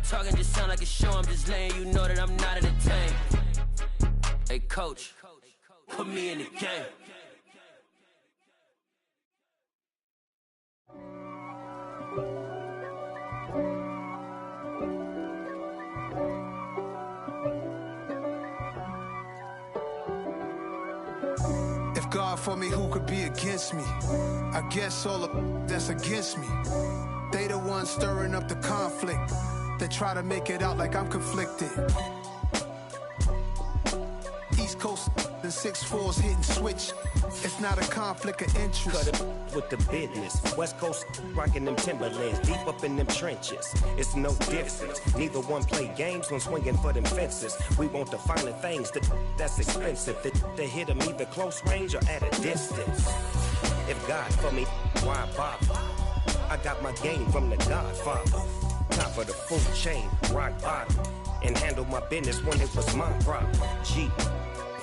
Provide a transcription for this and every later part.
talking just sound like a show. I'm just letting you know that I'm not entertained. Hey, coach, put me in the game. If God for me, who could be against me? I guess all the that's against me. They the ones stirring up the conflict. They try to make it out like I'm conflicted. East Coast and 6'4's hitting switch. It's not a conflict of interest. Cut it with the business. West Coast rocking them Timberlands, deep up in them trenches. It's no difference. Neither one play games when swinging for them fences. We want the finer things that's expensive. That hit them either close range or at a distance. If God for me, why bother? I got my game from the Godfather. Top of the food chain, rock bottom. And handle my business when it was my problem. G.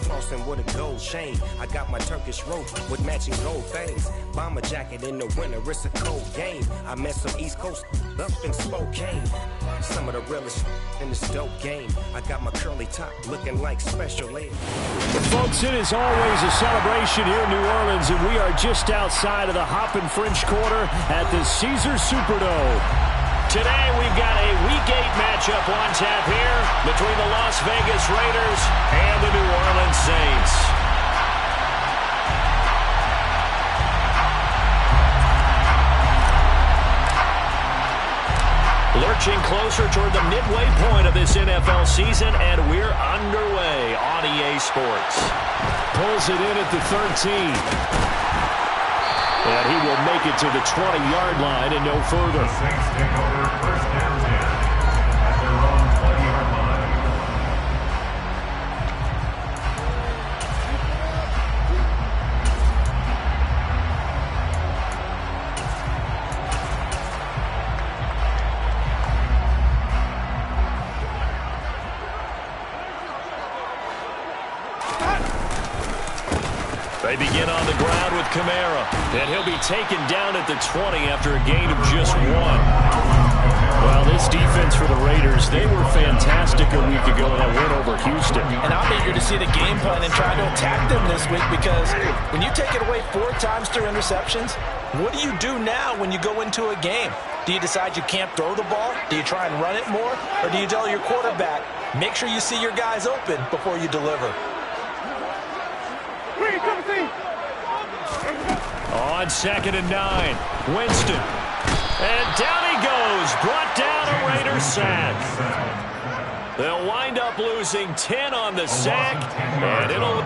Flossing with a gold chain. I got my Turkish rope with matching gold things. Bomber jacket in the winter, it's a cold game. I met some East Coast up in Spokane. Some of the realest in this dope game. I got my curly top looking like special ed. Folks, it is always a celebration here in New Orleans, and we are just outside of the Hoppin' French Quarter at the Caesars Superdome. Today, we've got a Week 8 matchup on tap here between the Las Vegas Raiders and the New Orleans Saints. Lurching closer toward the midway point of this NFL season, and we're underway on EA Sports. Pulls it in at the 13. And he will make it to the 20-yard line and no further. The Saints take over first down 10 at their own 20-yard line. They begin on the ground with Kamara, and he'll be taken down at the 20 after a gain of just 1. Well, this defense for the Raiders, they were fantastic a week ago in that win over Houston. And I'm eager to see the game plan and try to attack them this week, because when you take it away 4 times through interceptions, what do you do now when you go into a game? Do you decide you can't throw the ball? Do you try and run it more? Or do you tell your quarterback, make sure you see your guys open before you deliver? On 2nd and 9, Winston. And down he goes, brought down a Raiders sack. They'll wind up losing 10 on the sack, and it'll...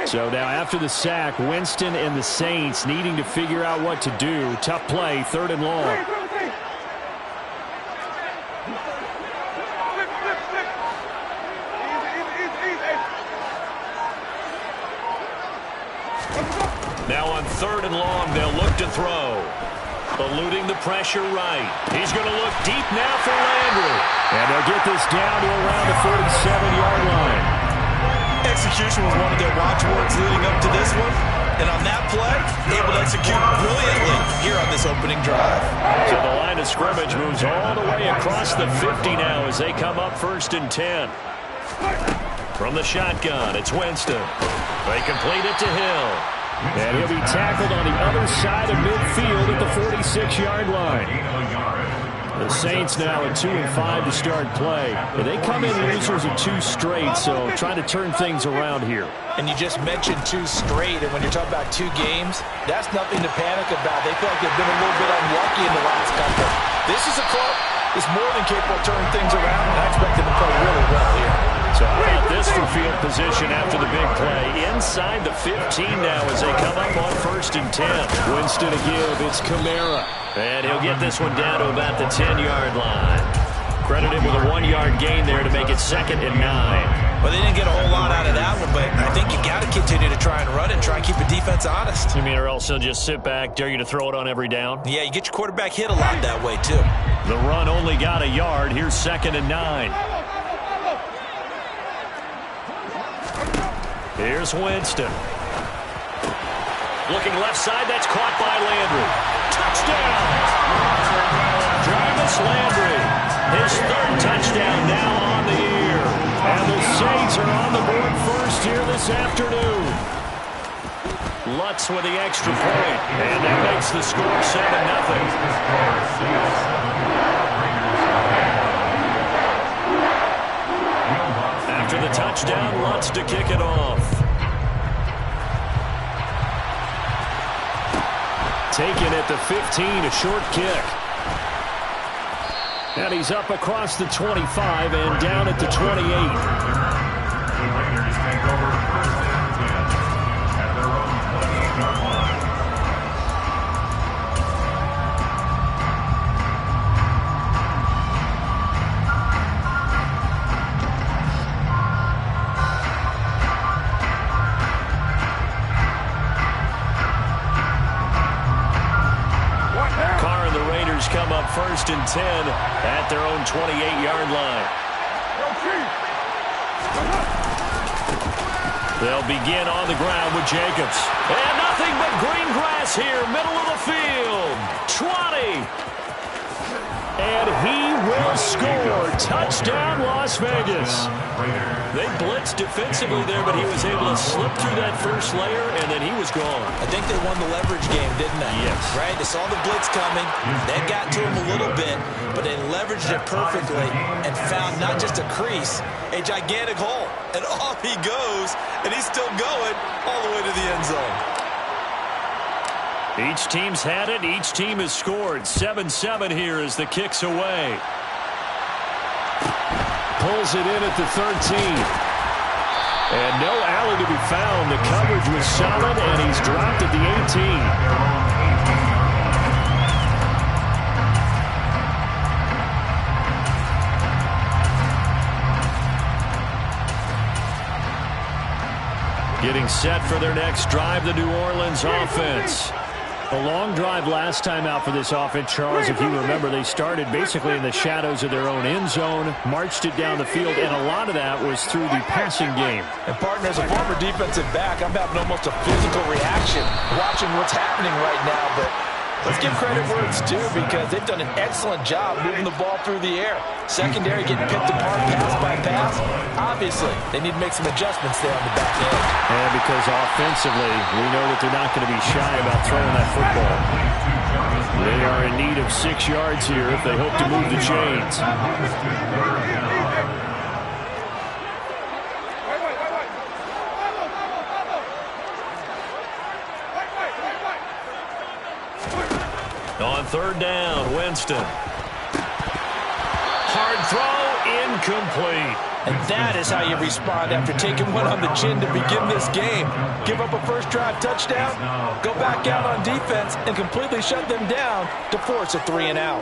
So now after the sack, Winston and the Saints needing to figure out what to do. Tough play, 3rd and long. Now on 3rd and long, they'll look to throw. Eluding the pressure right. He's going to look deep now for Landry. And they'll get this down to around the 47-yard line. Execution was one of their watchwords leading up to this one. And on that play, able to execute brilliantly here on this opening drive. So the line of scrimmage moves all the way across the 50 now as they come up 1st and 10. From the shotgun, it's Winston. They complete it to Hill. And he'll be tackled on the other side of midfield at the 46-yard line. The Saints now at 2-5 to start play. And they come in losers of 2 straight, so trying to turn things around here. And you just mentioned 2 straight, and when you're talking about 2 games, that's nothing to panic about. They feel like they've been a little bit unlucky in the last couple. This is a club that's more than capable of turning things around, and I expect them to play really well here. So how about this for field position after the big play? Inside the 15 now as they come up on 1st and 10. Winston to give, it's Kamara. And he'll get this one down to about the 10-yard line. Credited with a 1-yard gain there to make it 2nd and 9. Well, they didn't get a whole lot out of that one, but I think you got to continue to try and run and try and keep the defense honest. You mean or else he'll just sit back, dare you to throw it on every down? Yeah, you get your quarterback hit a lot that way, too. The run only got a yard. Here's 2nd and 9. Here's Winston. Looking left side, that's caught by Landry. Touchdown! Jarvis Landry, his 3rd touchdown now on the year. And the Saints are on the board first here this afternoon. Lutz with the extra point, and that makes the score 7-0. After the touchdown, Lutz to kick it off. Taken at the 15, a short kick. And he's up across the 25 and down at the 28. The Raiders take over 1st and 10 at their own 28-yard line. Come up 1st and 10 at their own 28-yard line. They'll begin on the ground with Jacobs. And nothing but green grass here, middle of the field. 20. And he will score. Touchdown, Las Vegas. They blitzed defensively there, but he was able to slip through that first layer, and then he was gone. I think they won the leverage game, didn't they? Yes. Right? They saw the blitz coming. That got to him a little bit, but they leveraged it perfectly and found not just a crease, a gigantic hole. And off he goes, and he's still going all the way to the end zone. Each team's had it. Each team has scored. 7-7 here as the kick's away. Pulls it in at the 13. And no alley to be found. The coverage was solid, and he's dropped at the 18. Getting set for their next drive, the New Orleans offense. A long drive last time out for this offense, Charles. If you remember, they started basically in the shadows of their own end zone, marched it down the field, and a lot of that was through the passing game. And, partner, as a former defensive back, I'm having almost a physical reaction watching what's happening right now. But let's give credit where it's due, because they've done an excellent job moving the ball through the air. Secondary getting picked apart pass by pass. Obviously, they need to make some adjustments there on the back end. And because offensively, we know that they're not going to be shy about throwing that football. They are in need of 6 yards here if they hope to move the chains. On 3rd down, Winston. Hard throw, incomplete. And that is how you respond after taking one on the chin to begin this game. Give up a first drive touchdown, go back out on defense, and completely shut them down to force a 3-and-out.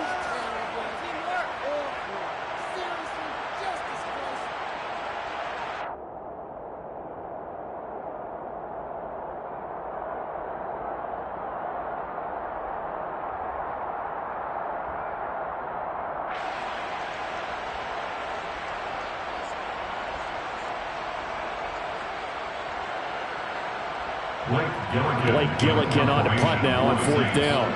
Blake Gillikin on to punt now on 4th down.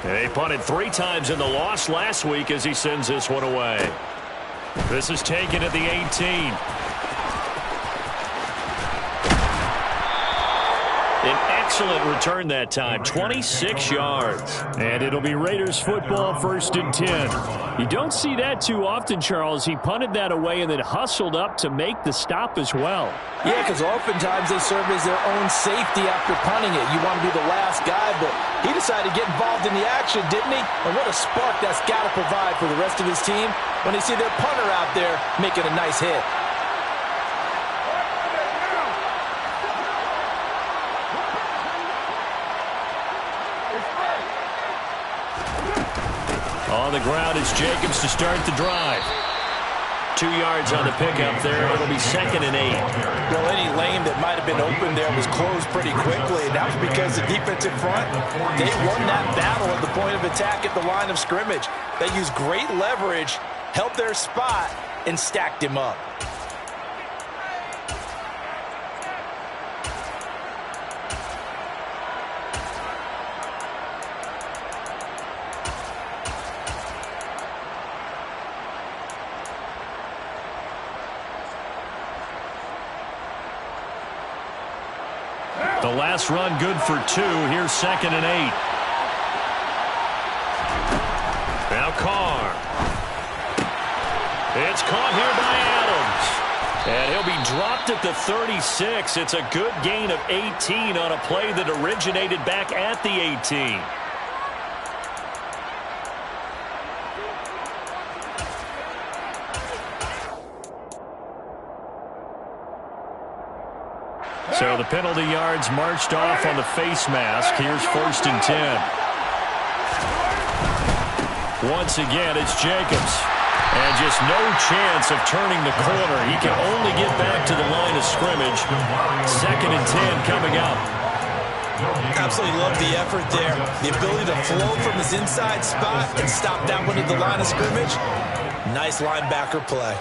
They punted 3 times in the loss last week as he sends this one away. This is taken at the 18. An excellent return that time, 26 yards. And it'll be Raiders football, 1st and 10. You don't see that too often, Charles. He punted that away and then hustled up to make the stop as well. Yeah, because oftentimes they serve as their own safety after punting it. You want to be the last guy, but he decided to get involved in the action, didn't he? And what a spark that's got to provide for the rest of his team when they see their punter out there making a nice hit. On the ground, it's Jacobs to start the drive. 2 yards on the pickup there. It'll be 2nd and 8. Well, any lane that might have been open there was closed pretty quickly, and that was because the defensive front, they won that battle at the point of attack at the line of scrimmage. They used great leverage, held their spot, and stacked him up. The last run good for 2. Here's 2nd and 8. Now Carr. It's caught here by Adams. And he'll be dropped at the 36. It's a good gain of 18 on a play that originated back at the 18. So the penalty yards marched off on the face mask. Here's 1st and 10. Once again, it's Jacobs. And just no chance of turning the corner. He can only get back to the line of scrimmage. 2nd and 10 coming up. Absolutely love the effort there. The ability to flow from his inside spot and stop that one at the line of scrimmage. Nice linebacker play.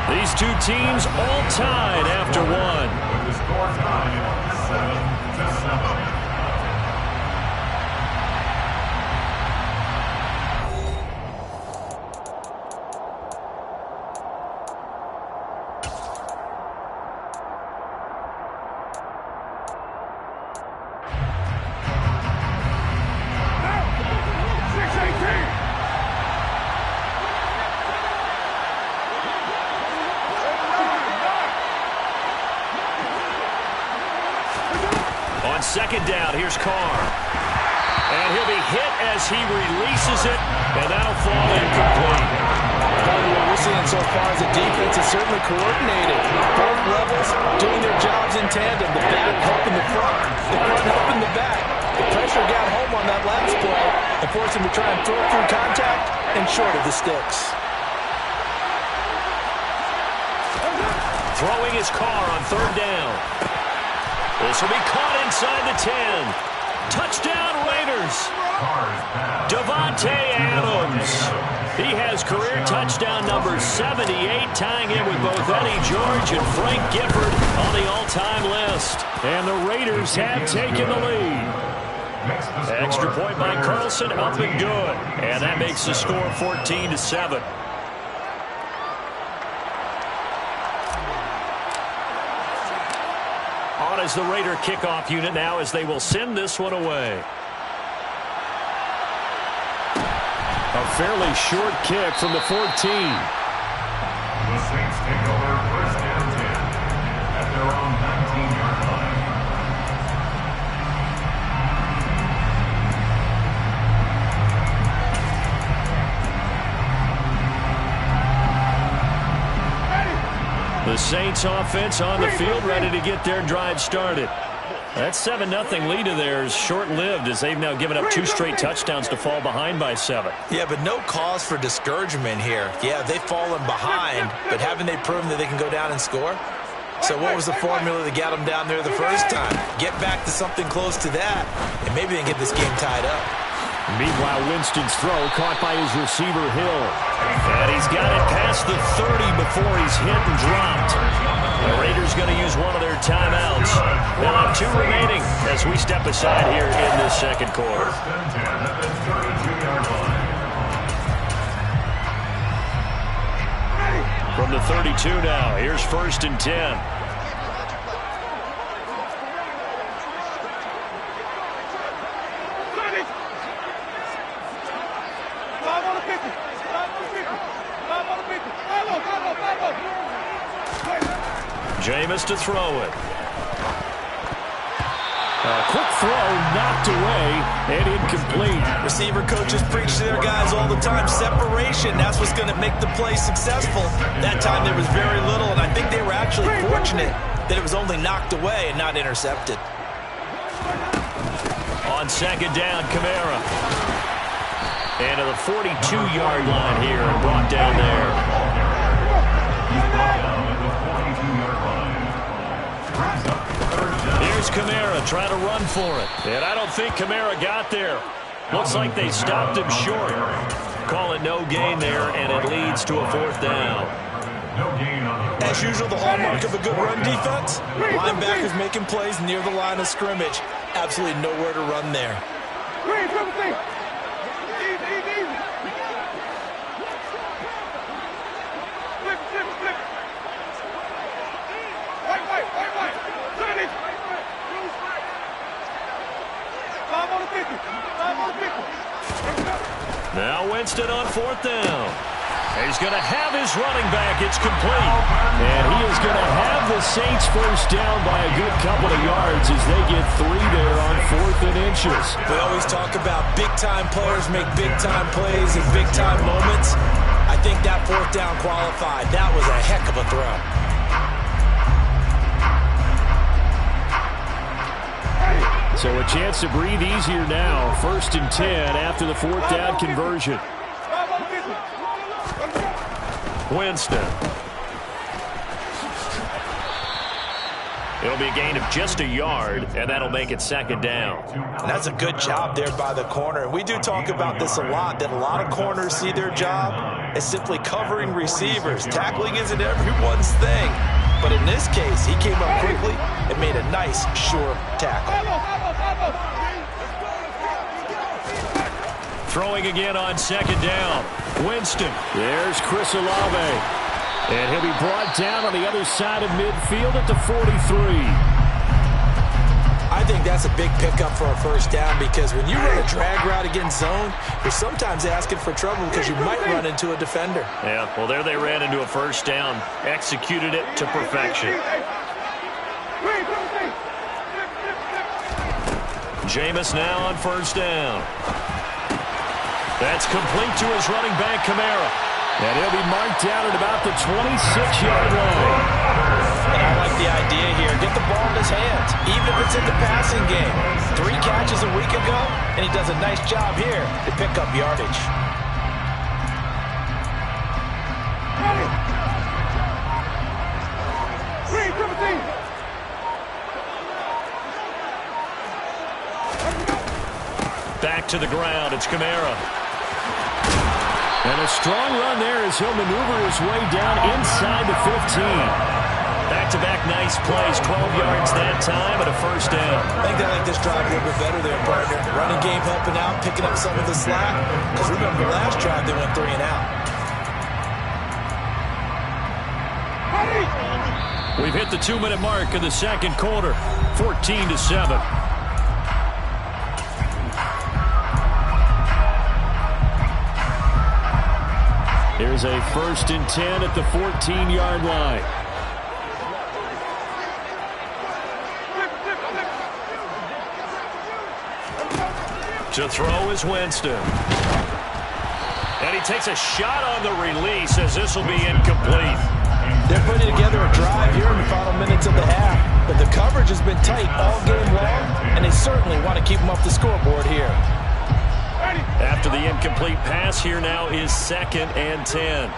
These two teams all tied after one. With the score tied 7-7. On 2nd down, here's Carr. And he'll be hit as he releases it, and that'll fall incomplete. What we're seeing so far as a defense is certainly coordinated. Both levels doing their jobs in tandem. The back helping the front helping the back. The pressure got home on that last play and forced him to try and throw through contact and short of the sticks. Throwing his Carr on 3rd down. This will be caught inside the 10. Touchdown, Raiders. Davante Adams. He has career touchdown number 78, tying in with both Eddie George and Frank Gifford on the all-time list. And the Raiders have taken the lead. Extra point by Carlson, up and good. And that makes the score 14-7. On is the Raider kickoff unit now as they will send this one away. A fairly short kick from the 14. The Saints take over 1st and 10 at their own 19-yard line. The Saints offense on the field, ready to get their drive started. That 7-0 lead of theirs short-lived as they've now given up 2 straight touchdowns to fall behind by 7. Yeah, but no cause for discouragement here. Yeah, they've fallen behind, but haven't they proven that they can go down and score? So what was the formula that got them down there the first time? Get back to something close to that, and maybe they can get this game tied up. Meanwhile, Winston's throw caught by his receiver, Hill. And he's got it past the 30 before he's hit and dropped. The Raiders going to use one of their timeouts. They'll have 2 remaining as we step aside here in this 2nd quarter. 1st and 10 at the 32-yard line. From the 32 now, here's 1st and 10. Jameis to throw it. Quick throw, knocked away, and incomplete. Receiver coaches preach to their guys all the time. Separation, that's what's going to make the play successful. That time there was very little, and I think they were actually fortunate that it was only knocked away and not intercepted. On second down, Kamara. And to the 42-yard line here and brought down there. Here's Kamara trying to run for it. And I don't think Kamara got there. Looks like they stopped him short. Call it no gain there, and it leads to a fourth down. As usual, the hallmark of a good run defense, linebackers making plays near the line of scrimmage. Absolutely nowhere to run there. Now Winston on fourth down. He's going to have his running back. It's complete. And he is going to have the Saints first down by a good couple of yards as they get 3 there on 4th and inches. We always talk about big-time players make big-time plays in big-time moments. I think that fourth down qualified. That was a heck of a throw. So a chance to breathe easier now. 1st and 10 after the 4th down conversion. Winston. It'll be a gain of just a yard, and that'll make it 2nd down. And that's a good job there by the corner. And we do talk about this a lot, that a lot of corners see their job as simply covering receivers. Tackling isn't everyone's thing. But in this case, he came up quickly and made a nice, sure tackle. Throwing again on 2nd down. Winston. There's Chris Olave. And he'll be brought down on the other side of midfield at the 43. I think that's a big pickup for a first down because when you run a drag route against zone, you're sometimes asking for trouble because you might run into a defender. Yeah, well, there they ran into a first down. Executed it to perfection. Jameis now on 1st down. That's complete to his running back, Kamara. And he'll be marked down at about the 26-yard line. And I like the idea here. Get the ball in his hands, even if it's in the passing game. 3 catches a week ago, and he does a nice job here to pick up yardage. Back to the ground. It's Kamara. And a strong run there as he'll maneuver his way down inside the 15. Back-to-back nice plays, 12 yards that time and a first down. I think they like this drive a little bit better there, partner. Running game helping out, picking up some of the slack. Because remember, the last drive they went 3 and out. We've hit the 2-minute mark in the 2nd quarter, 14-7. Here's a 1st and 10 at the 14-yard line. To throw is Winston. And he takes a shot on the release as this will be incomplete. They're putting together a drive here in the final minutes of the half. But the coverage has been tight all game long, and they certainly want to keep them off the scoreboard here. After the incomplete pass, here now is 2nd and 10.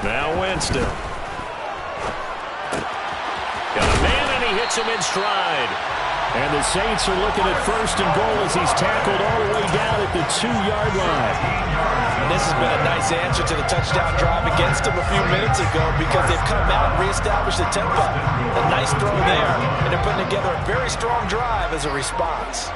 Now Winston. Got a man, and he hits him in stride. And the Saints are looking at 1st and goal as he's tackled all the way down at the 2-yard line. And this has been a nice answer to the touchdown drive against them a few minutes ago because they've come out and reestablished the tempo. A nice throw there, and they're putting together a very strong drive as a response.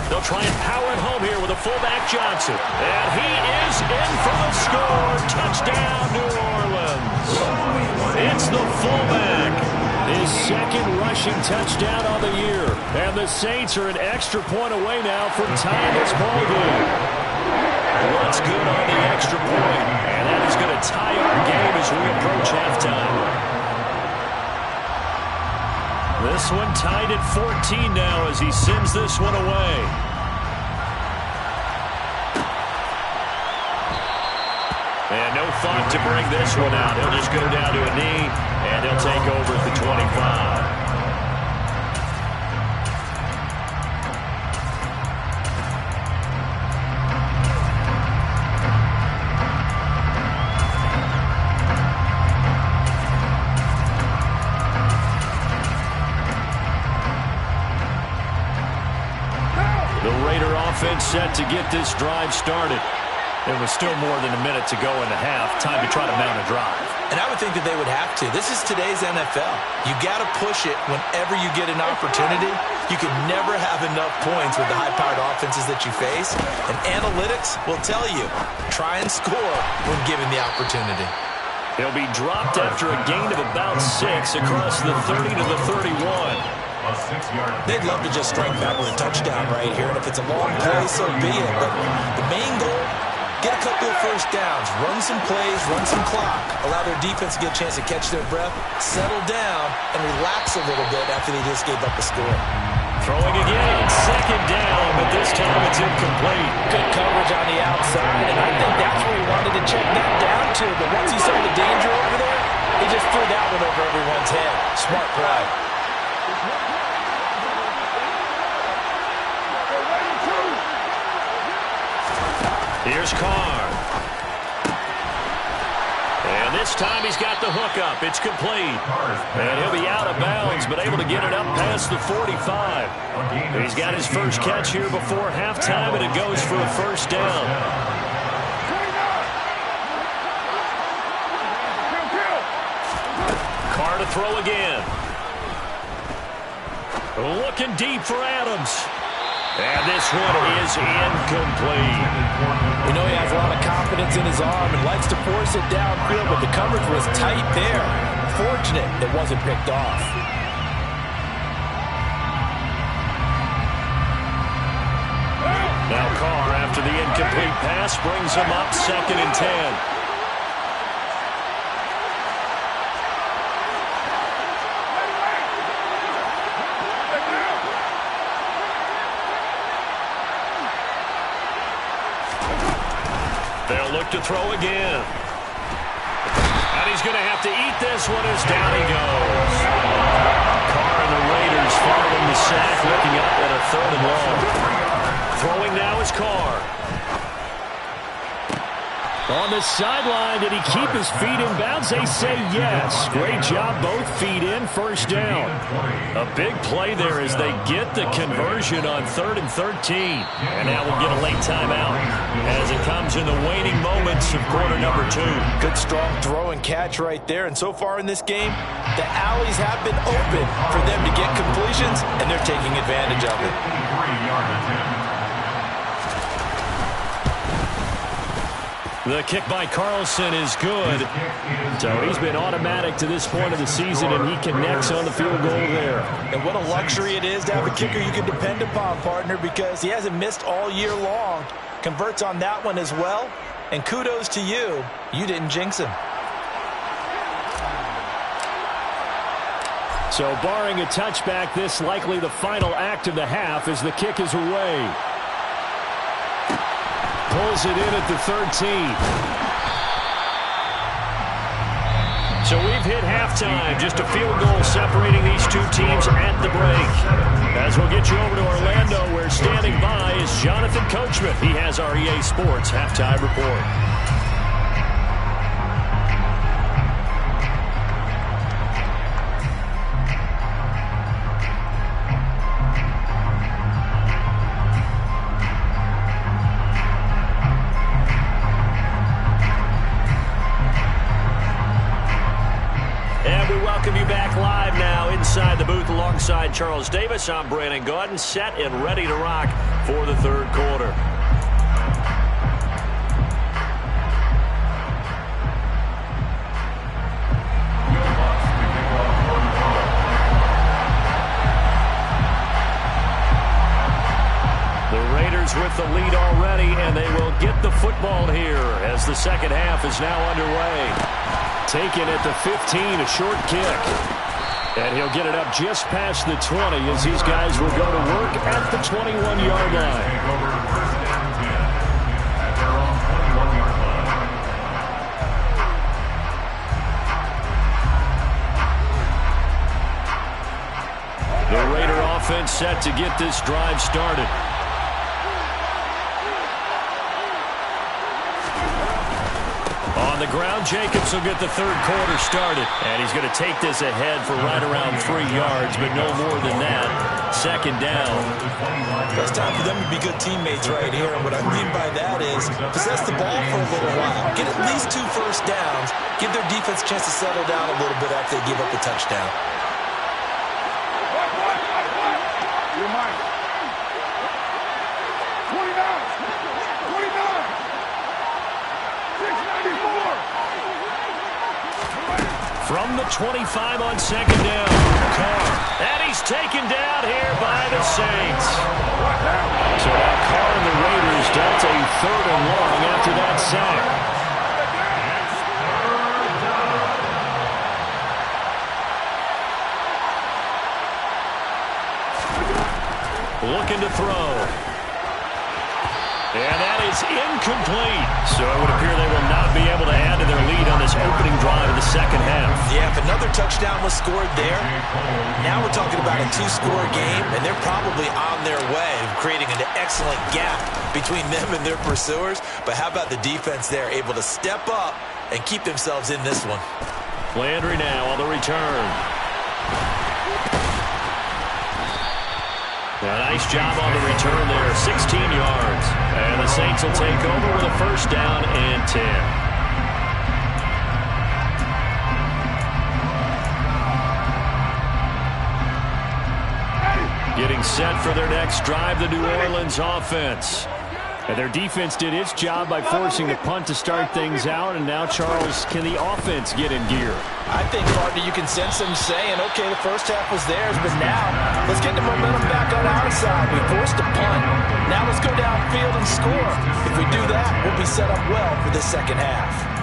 They'll try and power it home here with a fullback Johnson. And he is in for the score. Touchdown, New Orleans. It's the fullback. His second rushing touchdown on the year. And the Saints are an extra point away now from tying this ball game. What's good on the extra point? And that is going to tie our game as we approach halftime. This one tied at 14 now as he sends this one away. And no thought to bring this one out. He'll just go down to a knee, and he'll take over at the 25. The Raider offense set to get this drive started. There was still more than a minute to go in the half. Time to try to mount a drive. And I would think that they would have to. This is today's NFL. You got to push it whenever you get an opportunity. You can never have enough points with the high-powered offenses that you face. And analytics will tell you, try and score when given the opportunity. He'll be dropped after a gain of about 6 across the 30 to the 31. They'd love to just strike back with a touchdown right here. And if it's a long play, so be it. But the main goal, get a couple of first downs, run some plays, run some clock, allow their defense to get a chance to catch their breath, settle down, and relax a little bit after they just gave up a score. Throwing again on second down, but this time it's incomplete. Good coverage on the outside, and I think that's where he wanted to check that down to. But once he saw the danger over there, he just threw that one over everyone's head. Smart play. Here's Carr. And this time he's got the hook up. It's complete. And he'll be out of bounds, but able to get it up past the 45. He's got his first catch here before halftime, and it goes for a first down. Carr to throw again. Looking deep for Adams. And this one is incomplete. We know he has a lot of confidence in his arm and likes to force it downfield, but the coverage was tight there. Fortunate it wasn't picked off. Now Carr, after the incomplete pass, brings him up 2nd and 10. They'll look to throw again. And he's going to have to eat this one as down he goes. Carr and the Raiders following the sack, looking up at a 3rd and long. Throwing now is Carr. On the sideline, did he keep his feet in bounds? They say yes. Great job, both feet in, first down. A big play there as they get the conversion on 3rd and 13. And now we'll get a late timeout as it comes in the waning moments of quarter number 2. Good strong throw and catch right there. And so far in this game, the alleys have been open for them to get completions, and they're taking advantage of it. The kick by Carlson is good. So he's been automatic to this point of the season, and he connects on the field goal there. And what a luxury it is to have a kicker you can depend upon, partner, because he hasn't missed all year long. Converts on that one as well. And kudos to you. You didn't jinx him. So barring a touchback, this likely the final act of the half as the kick is away. Pulls it in at the 13. So we've hit halftime. Just a field goal separating these two teams at the break. As we'll get you over to Orlando, where standing by is Jonathan Coachman. He has our EA Sports Halftime Report. Inside the booth alongside Charles Davis, I'm Brandon Gaudin, set and ready to rock for the 3rd quarter. Raiders with the lead already, and they will get the football here as the second half is now underway. Taken at the 15, a short kick. And he'll get it up just past the 20 as these guys will go to work at the 21-yard line. The Raider offense set to get this drive started. On the ground, Jacobs will get the third quarter started. And he's going to take this ahead for right around 3 yards, but no more than that. Second down. It's time for them to be good teammates right here. And what I mean by that is possess the ball for a little while. Get at least 2 first downs. Give their defense a chance to settle down a little bit after they give up the touchdown. From the 25 on second down, Carr. And he's taken down here by the Saints. So now Carr and the Raiders dealt a 3rd and long after that sack. Looking to throw. And that is incomplete. So it would appear they will not be able to add to their lead on this opening drive of the second half. Yeah, if another touchdown was scored there, now we're talking about a 2-score game, and they're probably on their way of creating an excellent gap between them and their pursuers. But how about the defense there, able to step up and keep themselves in this one? Landry now on the return. A nice job on the return there, 16 yards. And the Saints will take over with a first down and 10. Getting set for their next drive, the New Orleans offense. And their defense did its job by forcing the punt to start things out. And now, Charles, can the offense get in gear? I think, partner, you can sense them saying, okay, the first half was theirs, but now let's get the momentum back on our side. We forced a punt. Now let's go downfield and score. If we do that, we'll be set up well for the second half.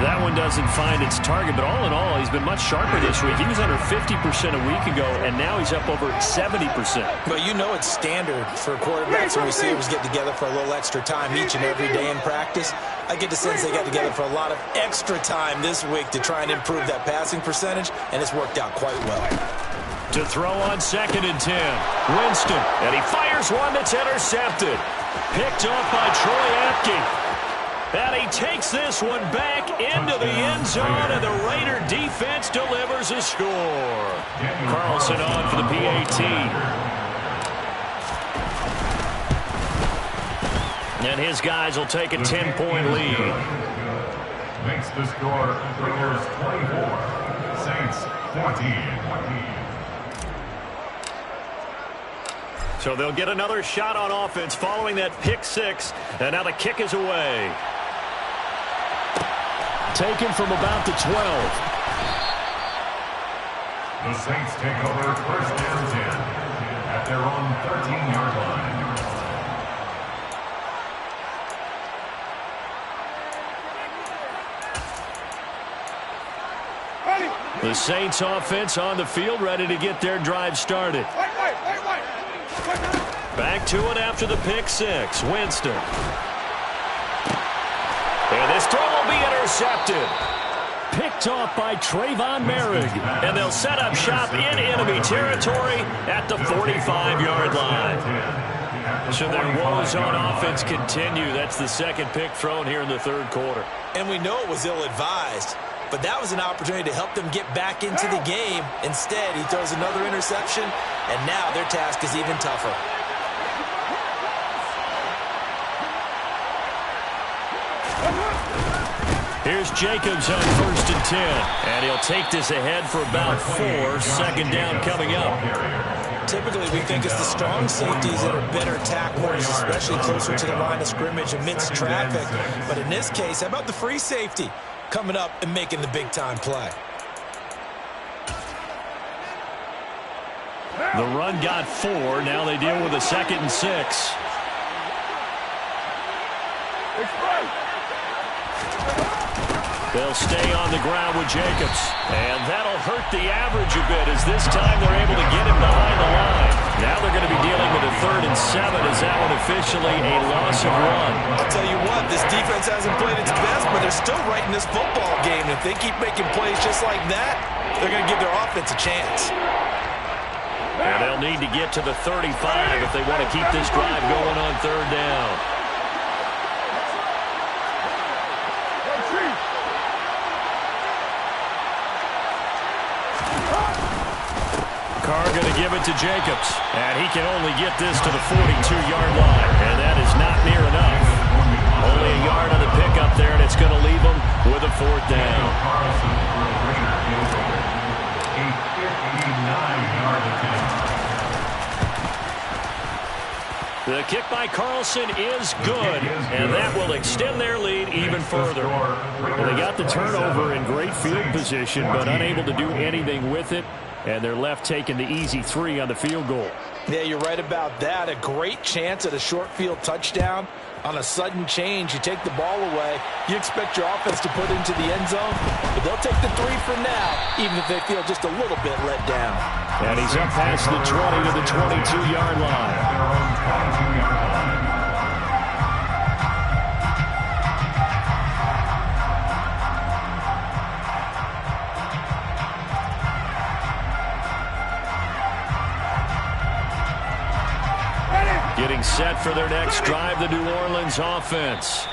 That one doesn't find its target, but all in all, he's been much sharper this week. He was under 50% a week ago, and now he's up over 70%. Well, you know it's standard for quarterbacks and receivers get together for a little extra time each and every day in practice. I get the sense they got together for a lot of extra time this week to try and improve that passing percentage, and it's worked out quite well. To throw on 2nd and 10, Winston, and he fires one that's intercepted. Picked off by Troy Apke. And he takes this one back into the end zone, and the Raider defense delivers a score. Carlson on for the PAT. And his guys will take a 10-point lead. Makes the score Raiders 24, Saints 14. So they'll get another shot on offense following that pick 6, and now the kick is away. Taken from about the 12. The Saints take over first and 10 at their own 13-yard line. The Saints offense on the field, ready to get their drive started. Back to it after the pick 6. Winston. And this throw will be intercepted. Picked off by Trayvon Merrick. And they'll set up shop in enemy territory at the 45-yard line. So their woes on offense continue. That's the second pick thrown here in the third quarter. And we know it was ill-advised, but that was an opportunity to help them get back into the game. Instead, he throws another interception, and now their task is even tougher. Here's Jacobs on 1st and 10. And he'll take this ahead for about 4. Second down coming up. Typically, we think it's the strong safeties that are better tacklers, especially closer to the line of scrimmage amidst traffic. But in this case, how about the free safety coming up and making the big-time play? The run got 4. Now they deal with a 2nd and 6. They'll stay on the ground with Jacobs. And that'll hurt the average a bit as this time they're able to get him behind the line. Now they're going to be dealing with a 3rd and 7 as that one officially a loss of 1. I'll tell you what, this defense hasn't played its best, but they're still right in this football game. If they keep making plays just like that, they're going to give their offense a chance. And they'll need to get to the 35 if they want to keep this drive going on 3rd down. Carr going to give it to Jacobs. And he can only get this to the 42-yard line. And that is not near enough. Only a yard on the pickup there, and it's going to leave them with a 4th down. The kick by Carlson is good, and that will extend their lead even further. Well, they got the turnover in great field position, but unable to do anything with it, and they're left taking the easy 3 on the field goal. Yeah, you're right about that. A great chance at a short field touchdown. On a sudden change, you take the ball away. You expect your offense to put into the end zone, but they'll take the 3 for now, even if they feel just a little bit let down. And he's up past the 20 to the 22-yard line. Getting set for their next drive, the New Orleans offense.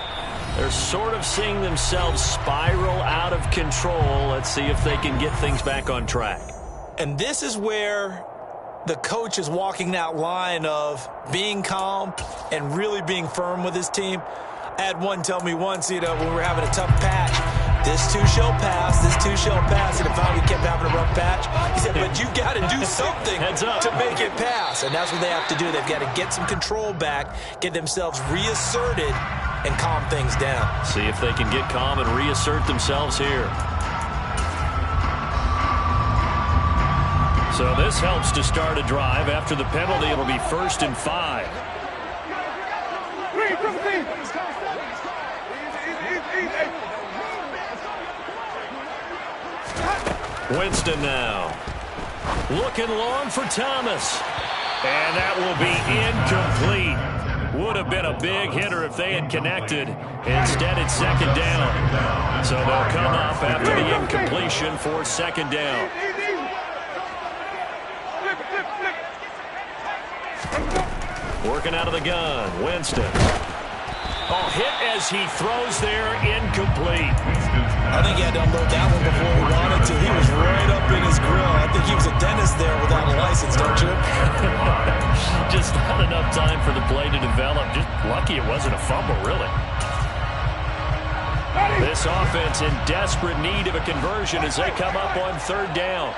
They're sort of seeing themselves spiral out of control. Let's see if they can get things back on track. And this is where the coach is walking that line of being calm and really being firm with his team. I had one tell me once, when we were having a tough patch, this too shall pass, this too shall pass, and finally we kept having a rough patch. He said, but you got to do something to make it pass, and that's what they have to do. They've got to get some control back, get themselves reasserted, and calm things down. See if they can get calm and reassert themselves here. So this helps to start a drive. After the penalty, it'll be 1st and 5. Winston now. Looking long for Thomas. And that will be incomplete. Would have been a big hitter if they had connected. Instead, it's 2nd down. So they'll come up after the incompletion for 2nd down. Working out of the gun, Winston. Oh, hit as he throws there, incomplete. I think he had to unload that one before he wanted to. He was right up in his grill. I think he was a dentist there without a license, don't you? Just not enough time for the play to develop. Just lucky it wasn't a fumble, really. This offense in desperate need of a conversion as they come up on 3rd down.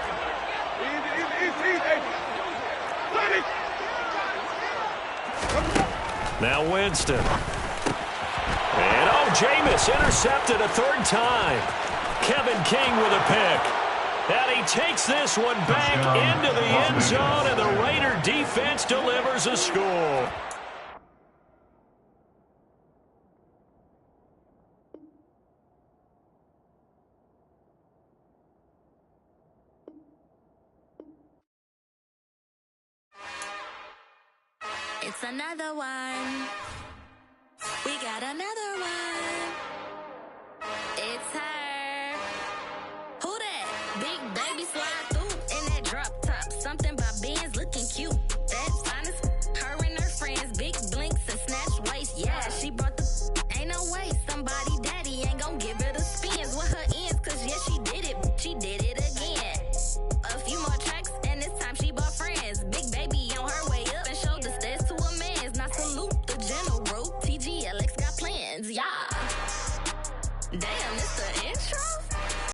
Now Winston. And, Jameis intercepted a 3rd time. Kevin King with a pick. And he takes this one back into the end zone, and the Raider defense delivers a score. It's another one. We got another one. It's high.